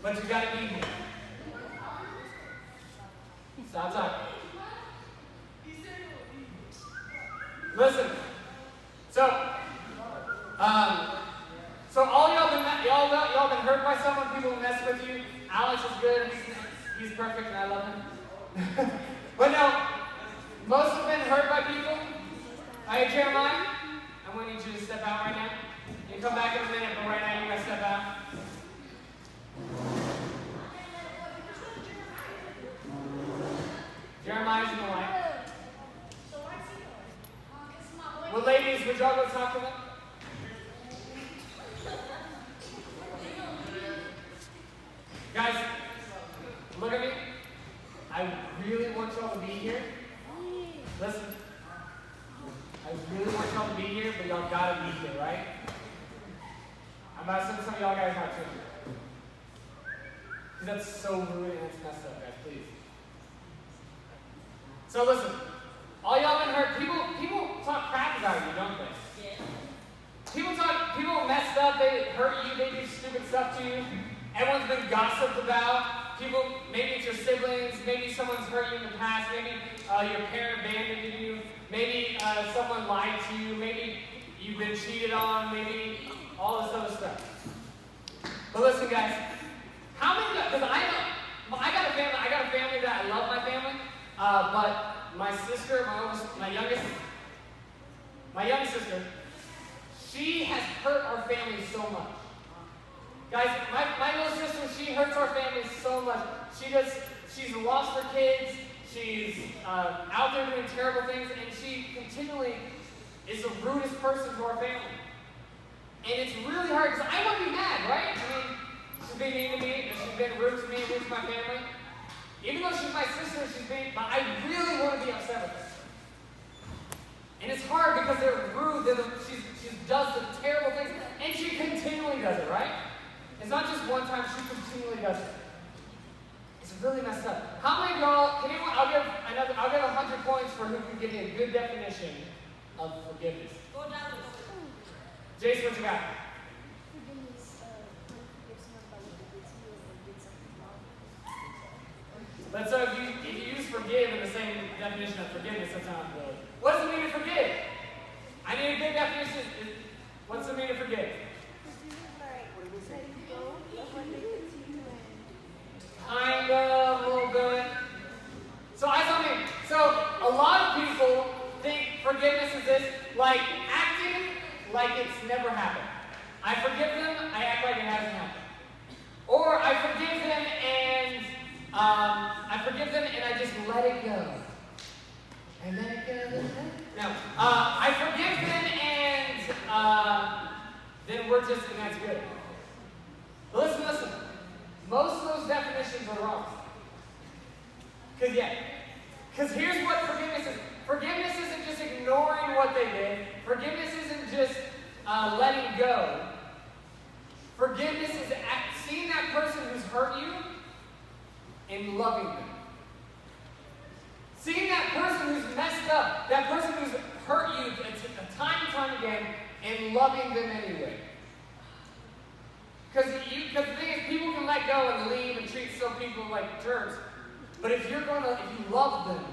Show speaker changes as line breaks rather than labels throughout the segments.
but you gotta be here. Stop talking. Listen. So all y'all been hurt by someone. People mess with you. Alex is good. He's perfect, and I love him. But no, most have been hurt by people. Hey, Jeremiah, I'm going to need you to step out right now. You can come back in a minute, but right now you gotta step out. Jeremiah's in the light. Well, ladies, would y'all go talk to them? Guys, look at me. I really want y'all to be here. Listen. I really want y'all to be here, but y'all gotta be here, right? I'm about to send some of y'all guys out too. Because that's so rude and it's messed up, guys, please. So listen, all y'all been hurt. People talk crap about you, don't they? Yeah. People messed up, they hurt you, they do stupid stuff to you. Everyone's been gossiped about. Maybe it's your siblings, maybe someone's hurt you in the past, maybe your parent abandoned you, maybe someone lied to you, maybe you've been cheated on, maybe all this other stuff. But listen, guys, how many? Because I got a family that I love my family, but my sister, my young sister, she has hurt our family so much. Guys, my little sister, she hurts our family so much. She's lost her kids. She's out there doing terrible things, and she continually is the rudest person to our family. And it's really hard, because I want to be mad, right? I mean, she's been mean to me, and she's been rude to me, rude to my family. Even though she's my sister, but I really want to be upset with her. And it's hard because they're rude, she does the terrible things, and she continually does it, right? It's not just one time, she continually does it. It's really messed up. How many of y'all, I'll give 100 points for who can give me a good definition of forgiveness. Go down. Jason, what you got?
Forgiveness, if someone about what they did to you or did something wrong.
But so if you use forgive in the same definition of forgiveness, that's not really. What does it mean to forgive? I need a good definition. What's it mean to forgive? Kind of, a little bit. So a lot of people think forgiveness is this, like acting like it's never happened. I forgive them, I act like it hasn't happened. Or I forgive them and I just let it go. And let it go. No. I forgive them and then we're just, and that's good. But listen. Most of those definitions are wrong. Because here's what forgiveness is. Forgiveness isn't just ignoring what they did. Forgiveness isn't just letting go. Forgiveness is seeing that person who's hurt you and loving them. Seeing that person who's messed up, that person who's hurt you time and time again, and loving them anyway. Because the thing is, people can let go and leave and treat some people like jerks. But if you love them,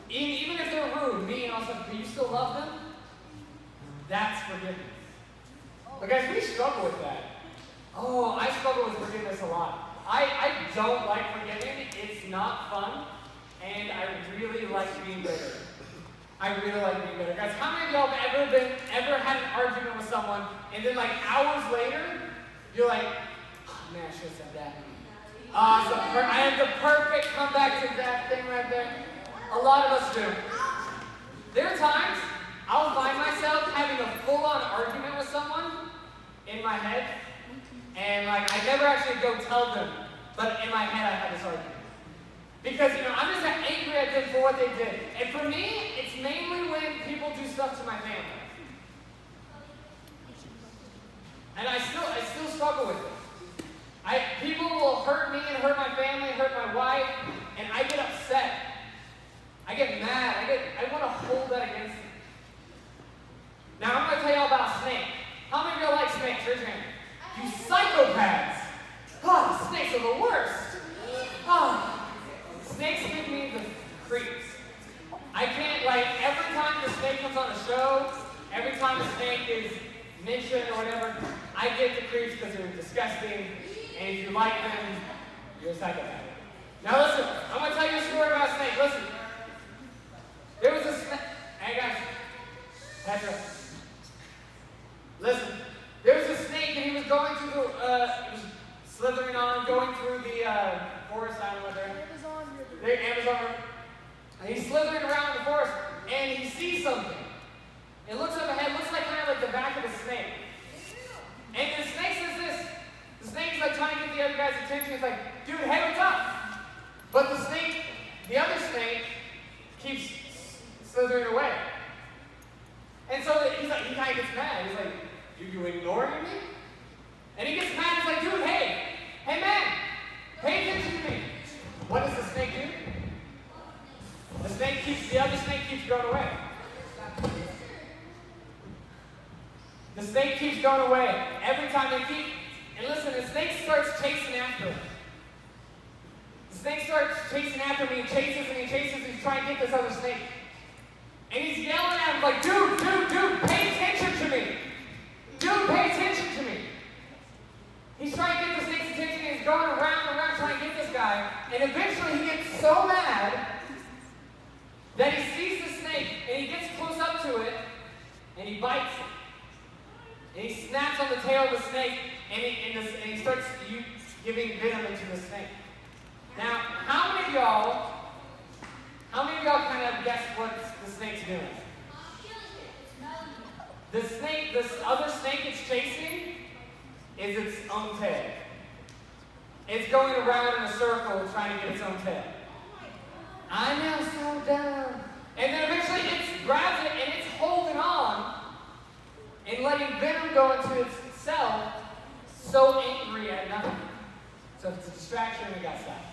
even if they're rude, mean, and all stuff, but you still love them, that's forgiveness. But guys, we struggle with that. Oh, I struggle with forgiveness a lot. I don't like forgiving. It's not fun. And I really like being bitter. I really like being bitter. Guys, how many of y'all have ever had an argument with someone, and then like hours later, you're like, oh man, I should have said that. I have the perfect comeback to that thing right there. A lot of us do. There are times I'll find myself having a full-on argument with someone in my head, and like I never actually go tell them, but in my head I have this argument. Because I'm just angry at them for what they did. And for me, it's mainly when people do stuff to my family. And I still struggle with it. People will hurt me and hurt my family, hurt my wife, and I get upset. I get mad. I want to hold that against them. Now I'm going to tell y'all about a snake. How many of y'all like snakes? Raise your hand. You psychopaths! Oh, snakes are whatever. I get the creeps because they're disgusting, and if you like them, you're a psychopath. Now listen, I'm going to tell you a story about a snake. Listen. There was a snake. Hey guys. Petra. Listen. There was a snake, and he was going through he was slithering on, going through the forest. I don't know what they're Amazon River. And he's slithering around in the forest, and he sees something. It looks up ahead, looks like kind of like the back of a snake. And the snake says this. The snake's like trying to get the other guy's attention. It's like, dude, hey, what's up? But the snake, the other snake, keeps slithering away. And so he's like, he kind of gets mad. He's like, you ignoring me? And he gets mad. He's like, dude, hey man, pay attention to me. What does the snake do? The other snake keeps going away. The snake keeps going away. Every time they keep, and listen, the snake starts chasing after him. The snake starts chasing after me, and he chases, and he's trying to get this other snake. And he's yelling at him like, dude, pay attention to me. Dude, pay attention to me. He's trying to get the snake's attention, and he's going around and around trying to get this guy. And eventually he gets so mad that he sees the snake, and he gets close up to it, and he bites it. And he snaps on the tail of the snake, and he starts giving venom into the snake. Now, how many of y'all kind of guess what the snake's doing? The snake, this other snake it's chasing is its own tail. It's going around in a circle trying to get its own tail. I know, so dumb. And then eventually it grabs it and it's holding on and letting venom go into itself, so angry at nothing. So if it's a distraction, we got stopped.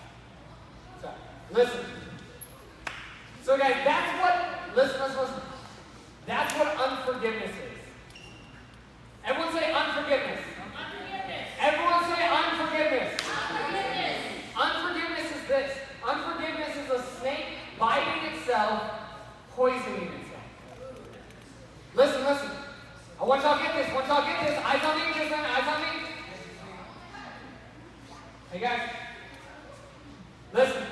So, listen. So guys, listen. That's what unforgiveness is. Everyone say unforgiveness.
Unforgiveness.
Everyone say unforgiveness.
Unforgiveness.
Unforgiveness is this. Unforgiveness is a snake biting itself, poisoning itself. Listen. I want y'all to get this. Eyes on me, just eyes on me. Hey guys. Listen.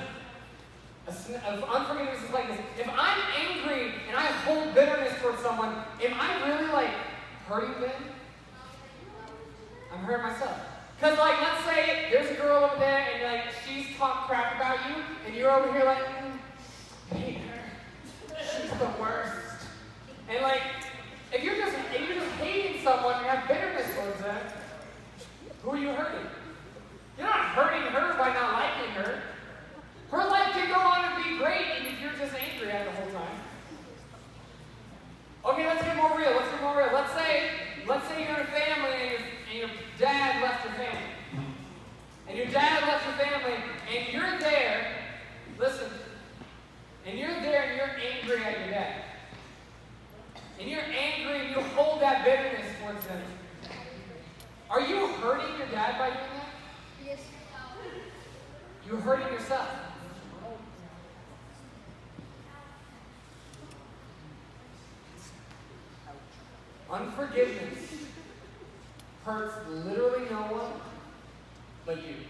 Unforgiveness is like this. If I'm angry and I hold bitterness towards someone, am I really like hurting them? I'm hurting myself. Because like, let's say there's a girl over there and like she's talking crap about you, and you're over here like, I hate her. She's the worst. And like, if you're just hating someone and have bitterness towards them, who are you hurting? You're not hurting her by not liking her. Her life can go on and be great, and if you're just angry at the whole time. Okay, let's get more real. Let's say you're in a family and your dad left your family. And your dad left your family, and you're there, listen, and you're there and you're angry at your dad. And you're angry and you hold that bitterness towards them. Are you hurting your dad by doing that?
Yes.
You're hurting yourself. Unforgiveness hurts literally no one but you.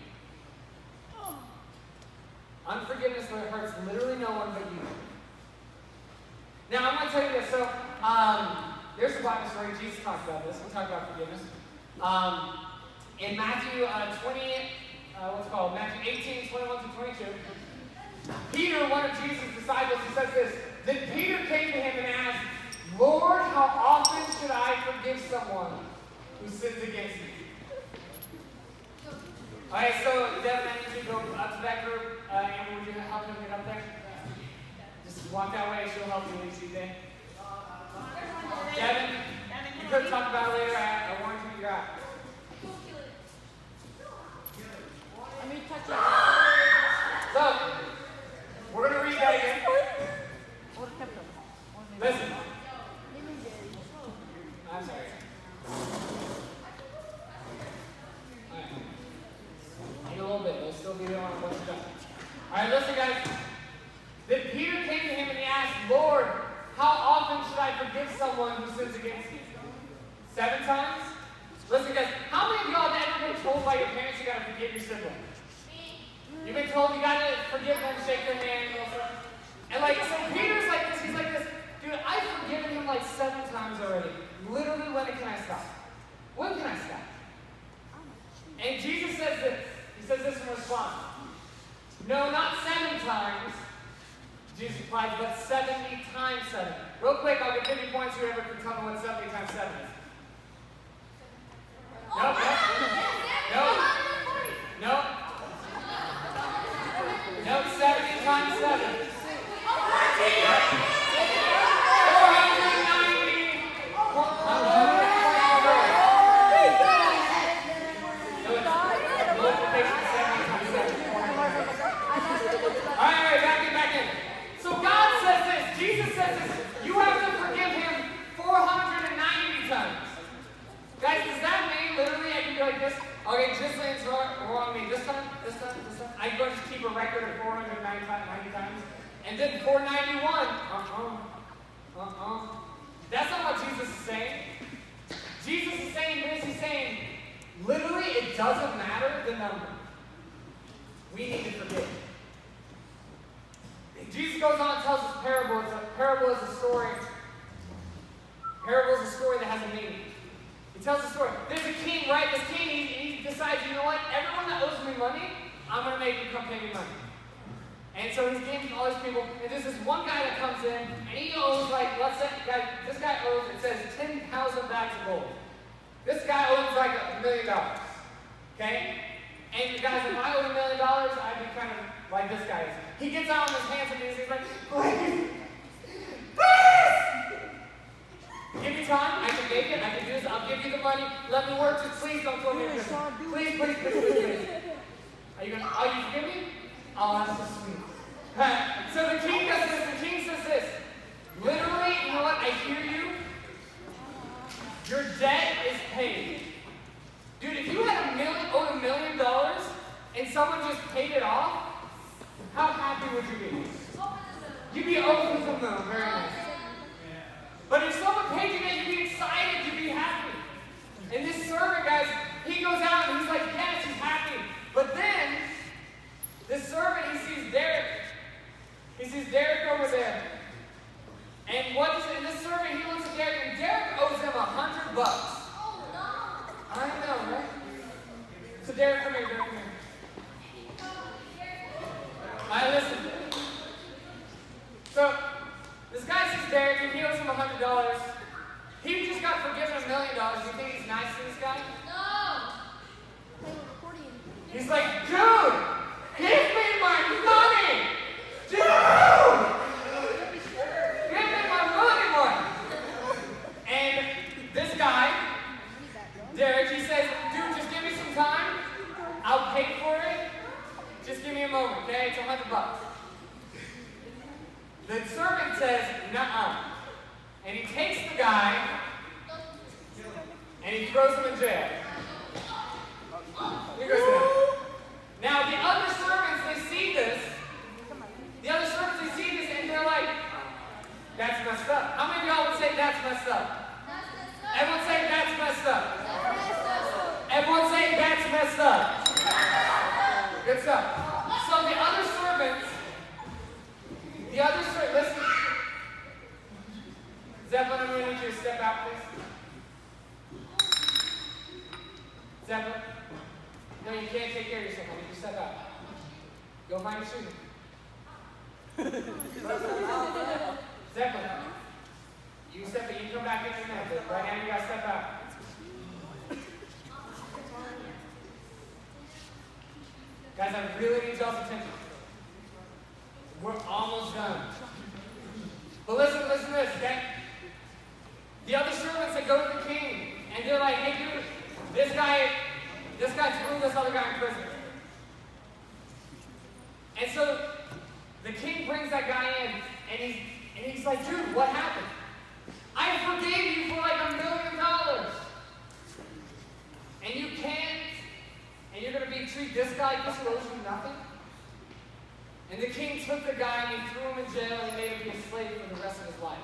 Unforgiveness hurts literally no one but you. Now, I'm going to tell you this. So, there's a Bible story. Jesus talks about this. We talk about forgiveness. In Matthew Matthew 18, 21 to 22, Peter, one of Jesus' disciples, he says this. Then Peter came to him and asked, Lord, how often should I forgive someone who sins against me? Alright, so Devin, I need you to go up to that group. Amber, would you help him get up there? Just walk that way, she'll help you when you see Dave. Devin, you could talk about it later. I want you to figure out.
Let me touch it.
So, we're going to read that again. Listen. I'm sorry. Alright. Need a little bit. We'll still be there on once you're done. Alright, listen, guys. Then Peter came to him and he asked, Lord, how often should I forgive someone who sins against me? 7 times? you gotta forgive your sibling? You've been told you gotta forgive them, shake their hand, and all that. And like, so Peter's like this, he's like this, dude, I've forgiven him like 7 times already. Literally, when can I stop? When can I stop? And Jesus says this. He says this in response. No, not 7 times, Jesus replied, but 70 times 7. Real quick, I'll give 50 points to whoever can tell me what 70 times 7 is. Nope, nope. Nope. Nope, 70 times 7. 490. Multiplication 70 times 7. Alright, back in. So God says this, Jesus says this, you have to forgive him 490 times. Guys, does that mean literally I can be like this? Okay, Gislane's wrong me. This time. I can go just keep a record of 490 times. And then 491. That's not what Jesus is saying. Jesus is saying this. He's saying, literally, it doesn't matter the number. We need to forgive. Jesus goes on and tells us parable. Parable is a story. Parable is a story that has a meaning. He tells a story. There's a king, right? This king, he decides, you know what? Everyone that owes me money, I'm going to make them come pay me money. And so he's getting all these people. And there's this one guy that comes in, and he owes, like, let's say, this guy owes, it says 10,000 bags of gold. This guy owes like $1 million. Okay? And you guys, if I owed $1 million, I'd be kind of like this guy is. He gets out on his hands and knees, he's like, please! Give me time, I can make it, I can do this, I'll give you the money, let me work, just please don't throw me in prison. Please. Are you forgive me? Oh, that's so sweet. So the king does this, the king says this. Literally, you know what, I hear you. Your debt is paid. Dude, if you had owed $1 million and someone just paid it off, how happy would you be? You'd be over the moon, very nice. But if someone paid you that, you'd be excited, you'd be happy. And this servant, guys, he goes out and he's like, yes, he's happy. But then, this servant, he sees Derek. He sees Derek over there. And what is it? And this servant, he looks at Derek, and Derek owes him $100.
Oh, no.
I know, right? So Derek, come here, Alright, listen. So, this guy sees Derek, and he owes him $100. He just got forgiven $1 million. You think he's nice to this guy?
No.
He's like, dude, give me my money! Dude! Give me my money, boy! And this guy, Derek, he says, dude, just give me some time. I'll pay for it. Just give me a moment, okay? It's $100. The servant says, nuh-uh. And he takes the guy, and he throws him in jail. Here goes that. Now, the other servants, they see this. And they're like, that's messed up. How many of y'all would say that's messed up? Everyone say that's messed up. Everyone say that's messed up. Good stuff. So the other servants, listen. Zeppelin, I'm going to need you to step out, please. Zeppelin. No, you can't take care of yourself. I need you to step out. Go find your shoes. Zeppelin. You step out. You come back in a minute. Right now, you got to step out. Guys, I really need y'all's attention. We're almost done. But listen to this, okay? The other servants that go to the king, and they're like, hey, dude, this guy threw this other guy in prison. And so the king brings that guy in, and he's like, dude, what happened? I forgave you for like $1 million. And you can't, and you're going to treat this guy like this who owes you nothing? And the king took the guy and he threw him in jail and he made him be a slave for the rest of his life.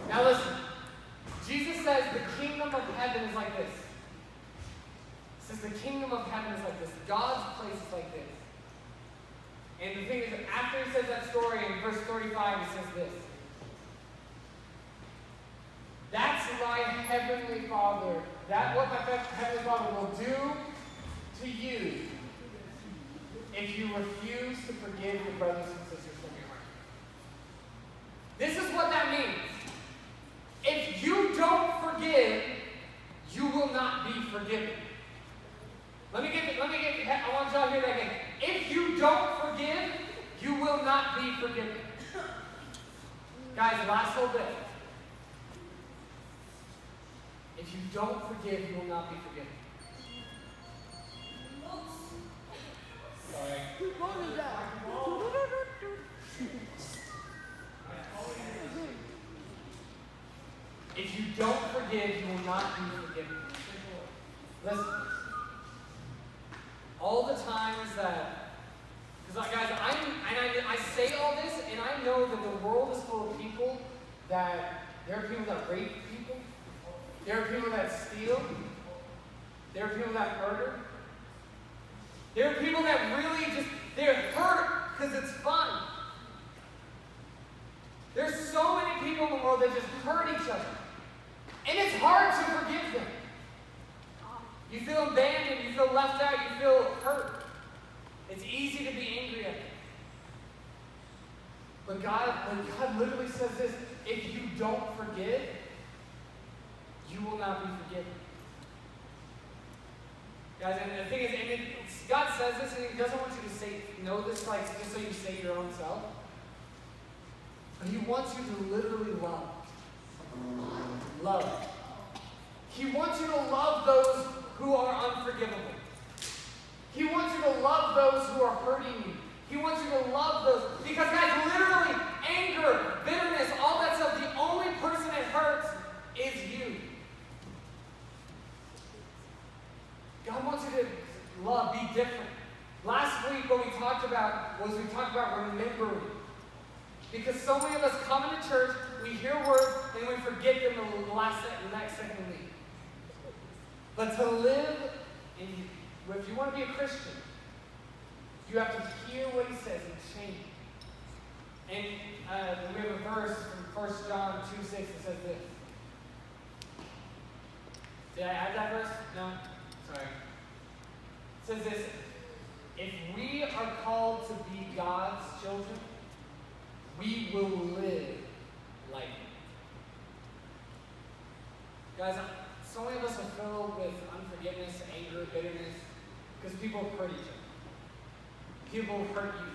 Now listen, Jesus says the kingdom of heaven is like this. It says the kingdom of heaven is like this. God's place is like this. And the thing is, after he says that story in verse 35, he says this. That's my heavenly Father. That's what my heavenly Father will do to you if you refuse to forgive your brothers and sisters from your heart. This is what that means. If you don't forgive, you will not be forgiven. I want y'all to hear that again. If you don't forgive, you will not be forgiven. Guys, last whole bit. If you don't forgive, you will not be forgiven. Sorry. If you don't forgive, you will not be forgiven. Listen. All the times that, because guys, I say all this, and I know that the world is full of people that, there are people that rape people, there are people that steal, there are people that murder, there are people that really just, they're hurt because it's fun. There's so many people in the world that just hurt each other. And it's hard to forgive them. You feel abandoned, you feel left out, you feel hurt. It's easy to be angry at them. But God literally says this, if you don't forgive, you will not be forgiven. Guys, and the thing is, God says this, and He doesn't want you to know this like just so you say your own self. But He wants you to literally love. Love. He wants you to love those who are unforgivable. He wants you to love those who are hurting you. He wants you to love those. Because guys, literally, anger, bitterness, all that stuff, the only person it hurts is you. God wants you to love, be different. Last week what we talked about remembering. Because so many of us come into church, we hear words, and we forget them the next second we leave. But to live, if you want to be a Christian, you have to hear what He says and change. And we have a verse from 1 John 2:6 that says this. Did I add that verse? No? Sorry. It says this. If we are called to be God's children, we will live like Him. Guys, so many of us are filled with unforgiveness, anger, bitterness, because people hurt each other. People hurt you.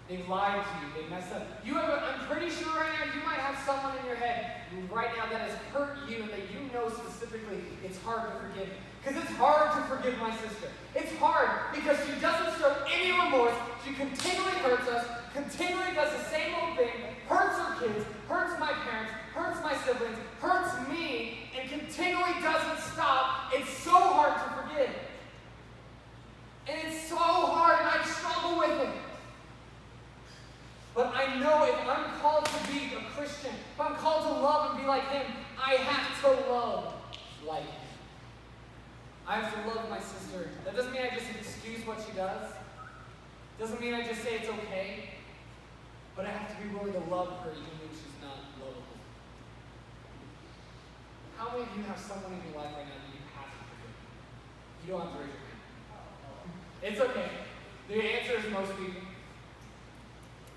They've lied to you. They've messed up. I'm pretty sure right now you might have someone in your head right now that has hurt you and that you know specifically it's hard to forgive. Because it's hard to forgive my sister. It's hard because she doesn't show any remorse. She continually hurts us, continually does the same old thing, hurts her kids, hurts my parents, hurts my siblings, hurts me, and continually doesn't stop. It's so hard to forgive. And it's so hard, and I struggle with it. But I know if I'm called to be a Christian, if I'm called to love and be like Him, I have to love like Him. I have to love my sister. That doesn't mean I just excuse what she does. Doesn't mean I just say it's okay. But I have to be willing to love her even when she's not lovable. How many of you have someone in your life right now that you have to forgive? You don't have to raise your hand. It's okay. The answer is most people.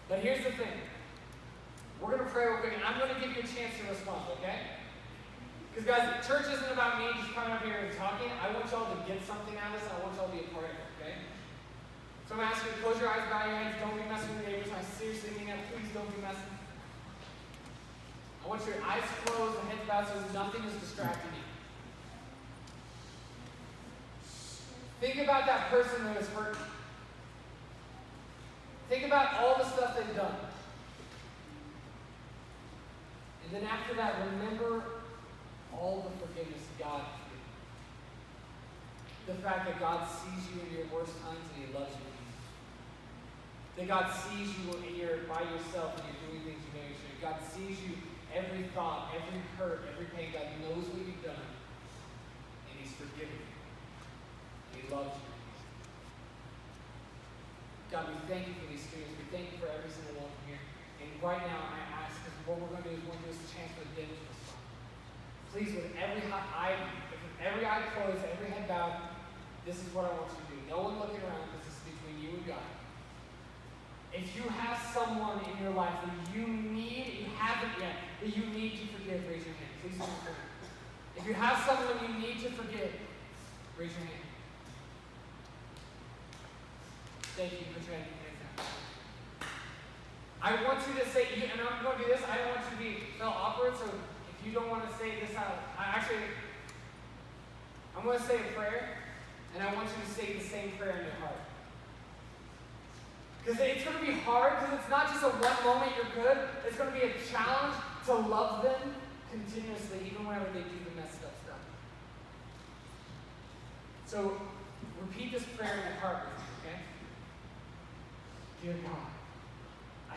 But here's the thing. We're going to pray real quick, and I'm going to give you a chance to respond, okay? Because guys, church isn't about me just coming up here and talking. I want y'all to get something out of this. I want y'all to be a part of it, okay? So I'm going to ask you to close your eyes, bow your heads. Don't be messing with your neighbors. I seriously mean that. Please don't be messing. I want your eyes closed and heads bowed so nothing is distracting you. Think about that person that has hurt you. Think about all the stuff they've done. And then after that, remember all the forgiveness God has given. The fact that God sees you in your worst times and He loves you. That God sees you when you're by yourself and you're doing things you know you shouldn't. God sees you every thought, every hurt, every pain. God knows what you've done. And He's forgiven you. He loves you. God, we thank you for these students. We thank you for every single one here. And right now, I ask, because what we're going to do is we're going to do this chance for the gift of the Son. Please, with every eye closed, every head bowed, this is what I want you to do. No one looking around, because this is between you and God. If you have someone in your life that you haven't yet, that you need to forgive, raise your hand. Please raise your hand. If you have someone you need to forgive, raise your hand. Thank you. Put your hand down. I want you to say, and I'm going to do this, I don't want you to feel awkward, so if you don't want to say this out, I'm going to say a prayer, and I want you to say the same prayer in your heart. Because it's going to be hard, because it's not just a one moment you're good, it's going to be a challenge to love them continuously, even whenever they do the messed up stuff. So, repeat this prayer in your heart with me, okay? Dear God, I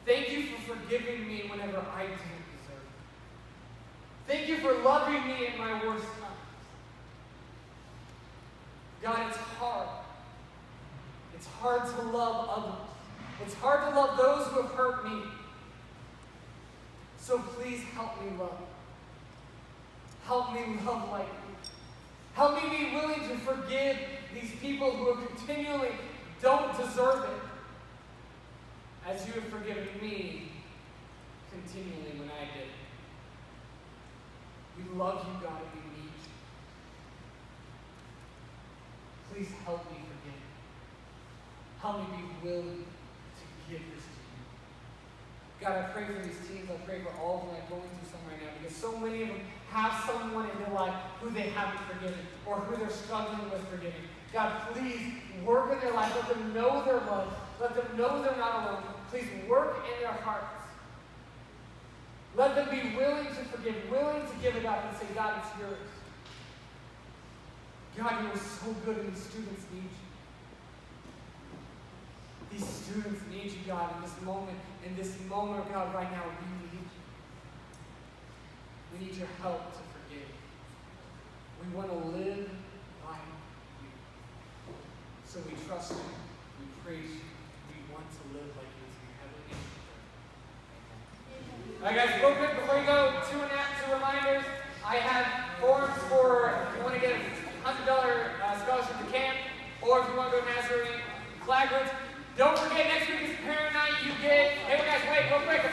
thank you for forgiving me whenever I didn't deserve it. Thank you for loving me in my worst times. God, it's hard. It's hard to love others. It's hard to love those who have hurt me. So please help me love. Help me love like you. Help me be willing to forgive these people who continually don't deserve it, as you have forgiven me continually when I did. We love you, God, and we need you. Please help me forgive. Help me be willing to give this to you. God, I pray for these teens. I pray for all of them that are going through something right now, because so many of them have someone in their life who they haven't forgiven, or who they're struggling with forgiving. God, please work in their life. Let them know they're loved. Let them know they're not alone. Please work in their hearts. Let them be willing to forgive, willing to give it up and say, God, it's yours. God, you are so good, and these students need you. These students need you, God, in this moment, God, right now, we need you. We need your help to forgive. We want to live like you. So we trust you, we praise you, we want to live like you in your heavenly name. Alright guys, real quick before you go, two reminders. I have forms for if you want to get a $100 scholarship to camp, or if you want to go to Nazarene flag routes. Don't forget, next week is parent night. Hey guys, wait, real quick.